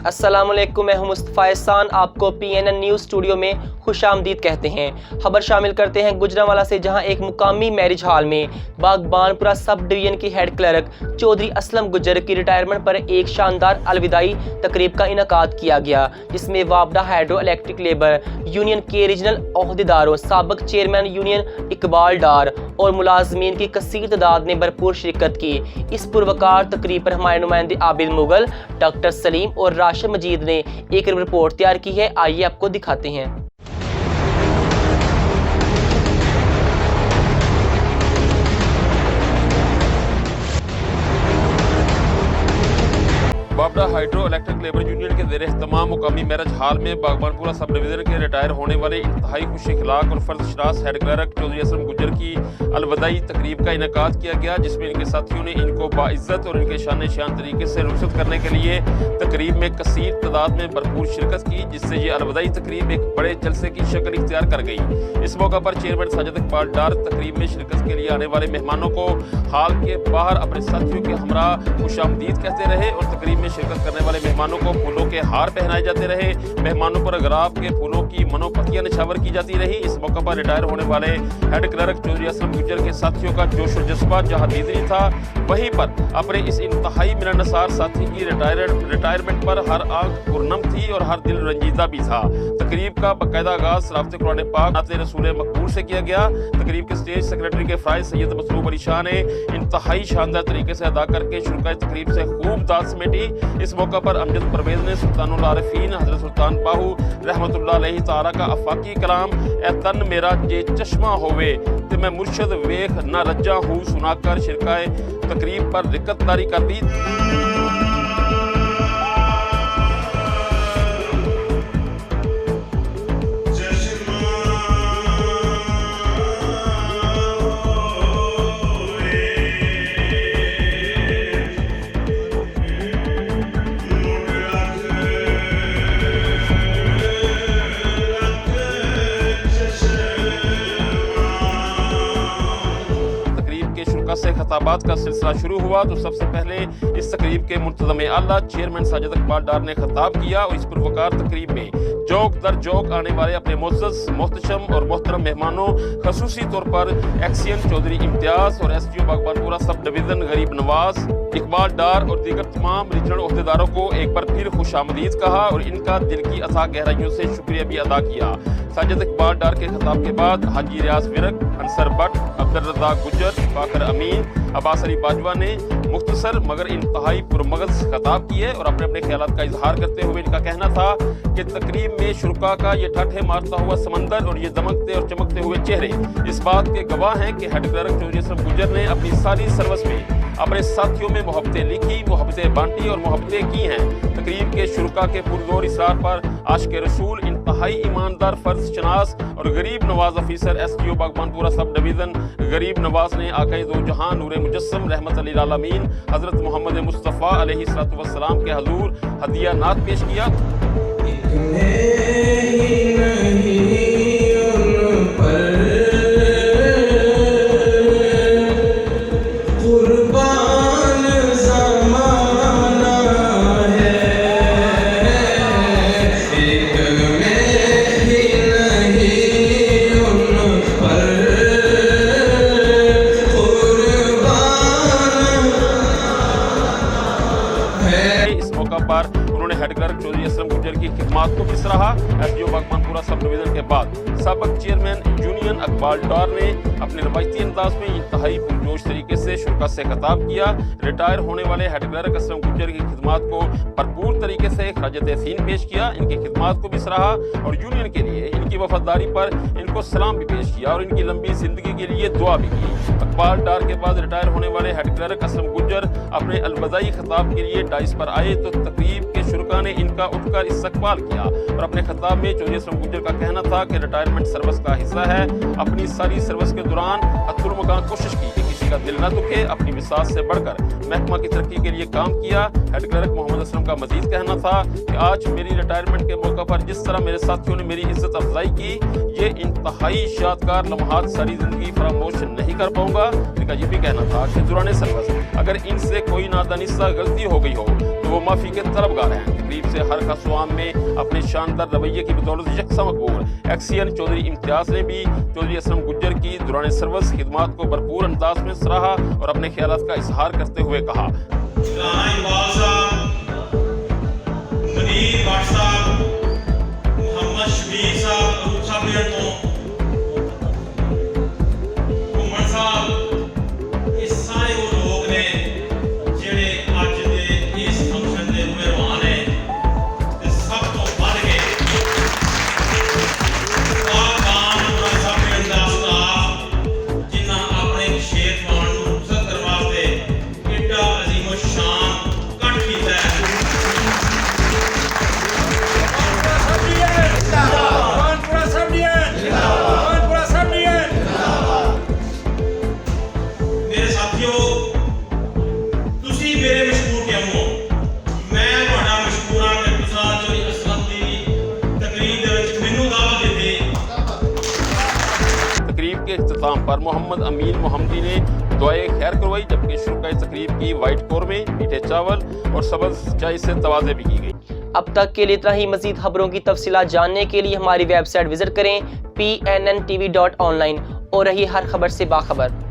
अस्सलामुअलैकुम, मैं हूं मुस्तफ़ा एहसान। आपको PNN न्यूज़ स्टूडियो में खुशामदीद कहते हैं। खबर शामिल करते हैं गुजरांवाला से, जहां एक मुकामी मैरिज हॉल में बागबानपुरा सब डिवीज़न की हेड क्लर्क चौधरी असलम गुज्जर की रिटायरमेंट पर एक शानदार अलविदाई तकरीब का इनेकाद किया गया, जिसमें वापडा हाइड्रो इलेक्ट्रिक लेबर यूनियन के रीजनल ओहदेदारों, साबिक चेयरमैन यूनियन इकबाल डार और मुलाजमीन की कसीर तादाद ने भरपूर शिरकत की। इस पुरवकार तकरीब पर हमारे नुमाइंदे आबिद मुगल, डॉक्टर सलीम और राशिद मजीद ने एक रिपोर्ट तैयार की है। आइए आपको दिखाते हैं। वापडा हाइड्रो इलेक्ट्रिक लेबर यूनियन के ज़ेरे तमाम मुकामी मैरिज हॉल में बागबानपुरा सब डिवीज़न के रिटायर होने वाले इंतहाई खुश अखलाक और फर्जशनास हेड क्लर्क चौधरी असलम गुज्जर की अलविदाई तकरीब का इनेकाद किया गया, जिसमें इनके साथियों ने इनको बाइज्जत और इनके शान शान तरीके से रुखसत करने के लिए तकरीब में कसीर तादाद में भरपूर शिरकत की, जिससे ये अलविदाई तकरीब एक बड़े जलसे की शक्ल इख्तियार कर गई। इस मौका पर चेयरमैन साजिद इकबाल डार तकरीब में शिरकत के लिए आने वाले मेहमानों को हॉल के बाहर अपने साथियों के हमरा खुशामदीद कहते रहे और तकरीब में शिरकत करने वाले मेहमानों को फूलों के हार पहनाए जाते रहे। मेहमानों पर गुलाब के फूलों की मनोपतियां निछावर की जाती रही। इस मौका पर रिटायर होने वाले हेड क्लर्क चौधरी असलम गुज्जर के साथियों का जोश और जज्बा जहां दीदरी था, वहीं पर अपने इस इंतहाई मिलनसार साथी की रिटायरमेंट पर हर आंख पुरनम थी और हर दिल रंजीदा भी था। तकरीब का बाकायदा आगाज राफ्ते कुरान पाक नाते रसूल मकबूल से किया गया। तकरीब के स्टेज सेक्रेटरी के फायज सैयद मसरूब अली शाह ने इंतहाई शानदार तरीके से अदा करके शुरुआत तकरीब से खूब दाद समेटी। इस मौका पर अमजद परवेज ने सुल्तानुल आरिफीन हजरत सुल्तान बाहू रहमतुल्लाह अलैहि ताला का अफाकी कलाम ए तन मेरा जे चश्मा होवे ते मैं मुर्शद वेख न रज्जा हूँ सुनाकर शिरकाए तकरीब पर रिकतदारी कर दी। से खताबात का सिलसिला शुरू हुआ तो सबसे पहले इस तकरीब के मुंतज़म आला चेयरमैन साजिद इकबाल डार ने खिताब किया और इस पुरवकार तकरीब में जोक दर जोक आने वाले अपने मुअज़्ज़ज़ मोहतशम और मोहतरम मेहमानों, खसूसी तौर पर एक्सियन चौधरी इम्तियाज और SDO बागबानपुरा सब डिवीज़न गरीब नवाज इकबाल डार और दीगर तमाम रीजनल ओहदेदारों को एक बार फिर खुशामदीद कहा और इनका दिल की अथाह गहराइयों से शुक्रिया भी अदा किया। साजिद इकबाल डार के खिताब के बाद हाजी रियाज विरक, अंसर भट्ट, अब्दुल रज़ाक गुज्जर, बाकर अमीन, अब्बास अली बाजवा ने मुख्तसर मगर इंतहाई पुरमगज़ खिताब किए और अपने अपने ख्यालात का इजहार करते हुए इनका कहना था कि तकरीब में शुरका का ये ठाठे मारता हुआ समंदर और ये दमकते और चमकते हुए चेहरे इस बात के गवाह हैं कि हेड क्लर्क चौधरी असलम गुज्जर ने अपनी सारी सर्विस में अपने साथियों में मोहब्बतें लिखी, मोहब्बतें बांटी और मोहब्बतें की हैं। तकरीब के शुरका के पुरजोर इसरार पर आशिक़ रसूल, इंतहाई ईमानदार फर्ज शनास और गरीब Nawaz officer SDO Baghbanpura sub division गरीब नवाज ने आक़ाए दो जहां नूरे मुजस्सम रहमत लिल आलमीन हज़रत मोहम्मद मुस्तफ़ा अलैहिस्सलातु वस्सलाम के हजूर हदिया नात पेश किया। पर उन्होंने हेड क्लर्क चौधरी असलम गुज्जर की खिदमत को भी सराहा। SDO बागबानपुरा सब डिवीज़न के बाद साबिक चेयरमैन यूनियन इकबाल डार ने अपने रवायती अंदाज में इंतहाई पुरजोश तरीके से शुरका से खिताब किया। रिटायर होने वाले हेड क्लर्क असलम गुज्जर की खिदमत को भरपूर तरीके से खराज तहसीन पेश किया, इनकी खिदमत को भी सराहा और यूनियन के लिए इनकी वफादारी पर इनको सलाम भी पेश किया और इनकी लंबी जिंदगी के लिए दुआ भी की। इकबाल डार के बाद रिटायर होने वाले हेड क्लर्क असलम गुज्जर अपने अलविदाई खिताब के लिए डाइस पर आए तो तकरीब के शुरका ने इनका उठकर इस्तकबाल किया और अपने खिताब में चौधरी असलम गुज्जर का कहना था कि रिटायरमेंट सर्विस का हिस्सा है। अपनी सारी सर्विस के दौरान हत्तुल मकान कोशिश की कि किसी का दिल न दुखे, अपनी मिसाज से बढ़कर महकमा की तरक्की के लिए काम किया। हेड क्लर्क मोहम्मद असलम का मजीद कहना था कि आज मेरी रिटायरमेंट के मौका पर जिस तरह मेरे साथियों ने मेरी इज्जत अफजाई की, ये इंतहाई यादगार लम्हात सारी जिंदगी फरामोश नहीं कर पाऊंगा। इनका ये भी कहना था कि दौरान सर्विस अगर इनसे कोई नादानिस्ता गलती हो गई हो तो वो माफ़ी के तलबगार हैं। तकरीब से हर खसवाम में अपने शानदार रवैये की बदौलत यकसा मकबूल एक्सीएन चौधरी इम्तियाज ने भी चौधरी असलम गुज्जर की दौरान सर्विस खिदमात को भरपूर अंदाज में सराहा और अपने ख्यालात का इजहार करते हुए कहा, के इख्तिताम पर मोहम्मद अमीन मोहम्मदी ने दुआए खैर करवाई, जबकि शुरुआती तकरीब की वाइट कौरमे, मीठे चावल और सब्ज़ चाय से तवाज़े भी की गई। अब तक के लिए इतना ही। मज़ीद खबरों की तफसीलात जानने के लिए हमारी वेबसाइट विजिट करें pnntv.online और रही हर खबर से बाखबर।